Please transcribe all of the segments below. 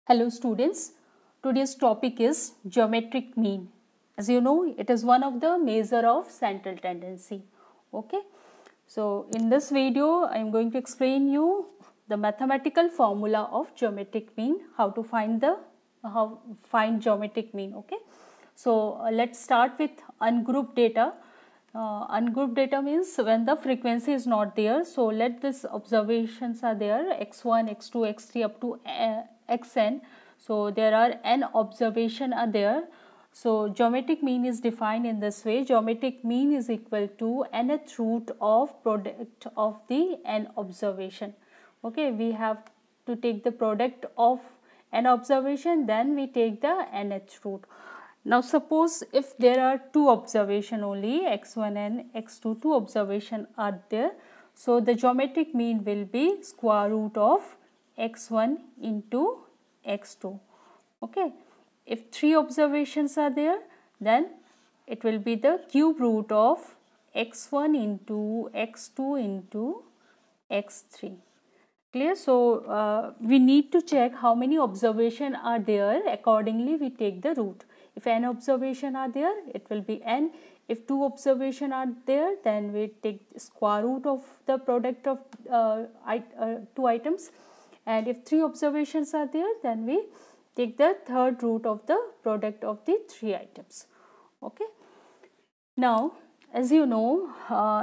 Hello students, today's topic is geometric mean. As you know, it is one of the measure of central tendency. Okay, so in this video I am going to explain you the mathematical formula of geometric mean, how to find geometric mean. Okay, so let's start with ungrouped data. Ungrouped data means when the frequency is not there. So let this observations are there, x1, x2, x3 up to xn. So there are n observation are there. So geometric mean is defined in this way. Geometric mean is equal to nth root of product of the n observation. Okay, we have to take the product of n observation, then we take the nth root. Now suppose if there are two observation only, x1 and x2, two observation are there. So the geometric mean will be square root of x1 into x2. Okay. If three observations are there, then it will be the cube root of x1 into x2 into x3. Clear? So we need to check how many observation are there. Accordingly, we take the root. If n observation are there, it will be n. If two observation are there, then we take square root of the product of two items. And if three observations are there, then we take the third root of the product of the three items. Okay. Now, as you know,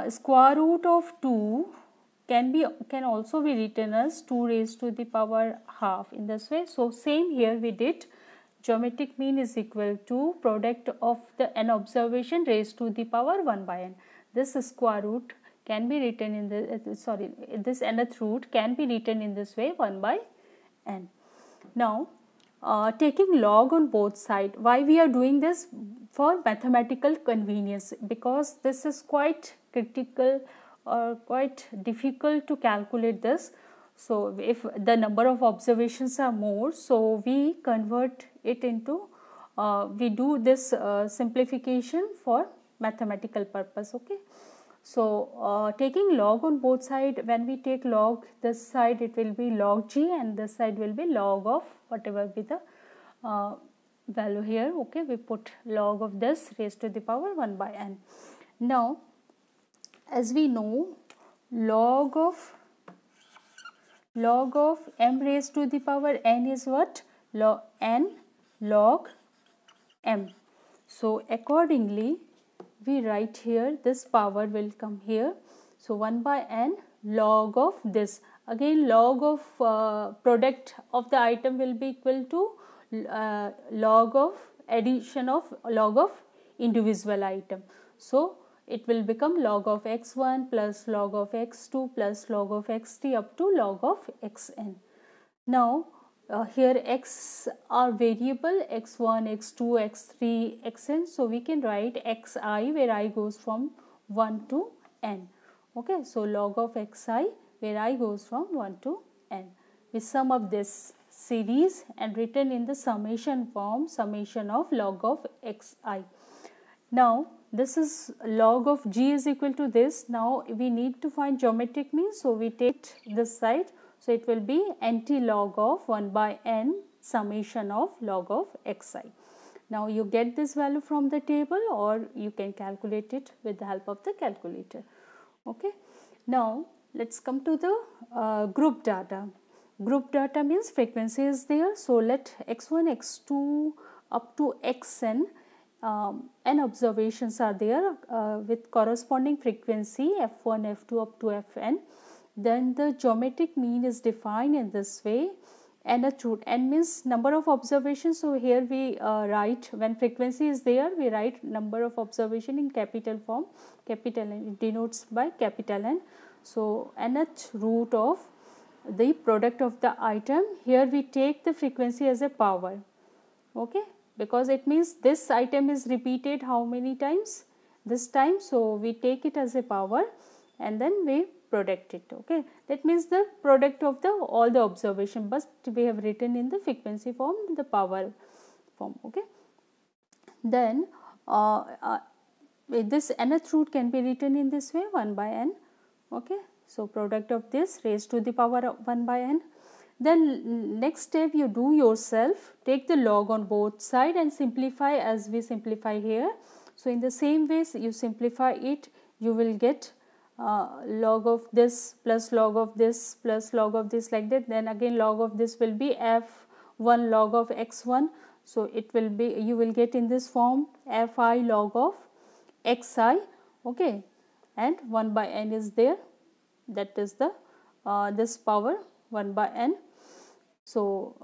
square root of 2 can also be written as 2 raised to the power half in this way. So same here we did. Geometric mean is equal to product of the n observation raised to the power 1 by n. This square root can be written in the this nth root can be written in this way, 1 by n. Now taking log on both sides. Why we are doing this? For mathematical convenience, because this is quite critical or quite difficult to calculate this. So if the number of observations are more, so we convert it into we do this simplification for mathematical purpose. Okay, so taking log on both sides, when we take log this side, it will be log g, and this side will be log of whatever be the value here. Okay, we put log of this raised to the power 1 by n. Now as we know, log of m raised to the power n is what? N log m. So accordingly we write here, this power will come here. So 1 by n log of this. Again log of product of the item will be equal to log of addition of log of individual item. So it will become log of x1 plus log of x2 plus log of x3 up to log of xn. Now here x are variable, x1, x2, x3, xn. So we can write xi, where I goes from 1 to n. Okay, so log of xi, where I goes from 1 to n. We sum up this series and written in the summation form, summation of log of xi. Now this is log of g is equal to this. Now we need to find geometric mean, so we take this side. So it will be anti-log of 1 by n summation of log of xi. Now you get this value from the table, or you can calculate it with the help of the calculator. Okay. Now let's come to the group data. Group data means frequency is there. So let x1, x2 up to xn n observations are there with corresponding frequency f1, f2 up to fn. Then the geometric mean is defined in this way. Nth root, n means number of observations. So here we write, when frequency is there, we write number of observation in capital form. Capital N, it denotes by capital N. So nth root of the product of the item. Here we take the frequency as a power. Okay, because it means this item is repeated how many times? This time. So we take it as a power and then we product it. Okay, that means the product of the all the observation, but we have written in the frequency form, the power form. Okay, then this nth root can be written in this way, 1 by n. Okay, so product of this raised to the power of 1 by n. Then next step you do yourself, take the log on both sides and simplify as we simplify here. So in the same way you simplify it, you will get log of this plus log of this plus log of this, like that. Then again log of this will be f1 log of x1. So it will be, you will get in this form fi log of xi, okay, and 1 by n is there, that is the this power 1 by n. So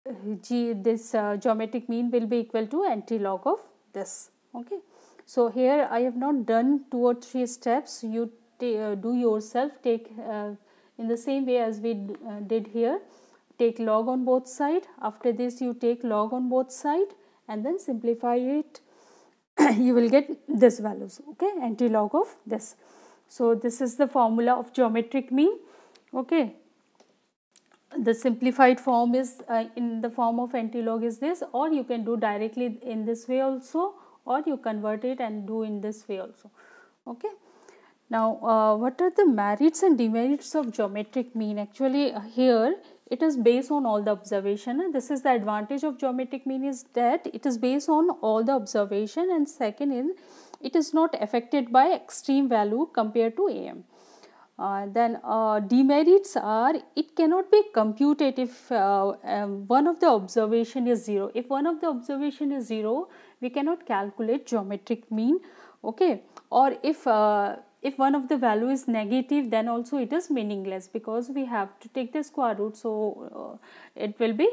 this geometric mean will be equal to anti-log of this, okay. So here I have not done 2 or 3 steps, you do yourself, take in the same way as we did here, take log on both side. After this you take log on both side and then simplify it you will get this values, okay, anti-log of this. So this is the formula of geometric mean, okay. The simplified form is in the form of anti-log is this, or you can do directly in this way also, or you convert it and do in this way also, okay. Now what are the merits and demerits of geometric mean? Actually here it is based on all the observation. This is the advantage of geometric mean, is that it is based on all the observation, and second is it is not affected by extreme value compared to AM. Then demerits are, it cannot be computed if one of the observation is 0. If one of the observation is 0, we cannot calculate geometric mean, okay. Or if one of the value is negative, then also it is meaningless, because we have to take the square root, so it will be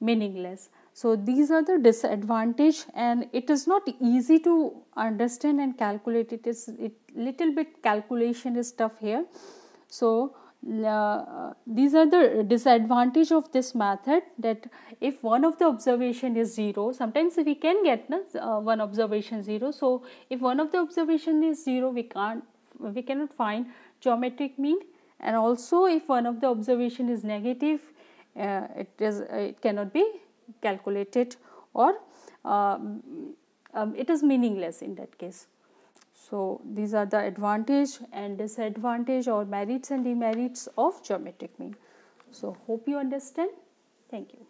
meaningless. So these are the disadvantage, and it is not easy to understand and calculate. It is little bit calculation is tough here. So these are the disadvantage of this method, that if one of the observation is 0, sometimes we can get one observation 0. So if one of the observation is 0, we cannot find geometric mean, and also if one of the observation is negative, it cannot be calculated, or it is meaningless in that case. So these are the advantage and disadvantage, or merits and demerits of geometric mean. So hope you understand. Thank you.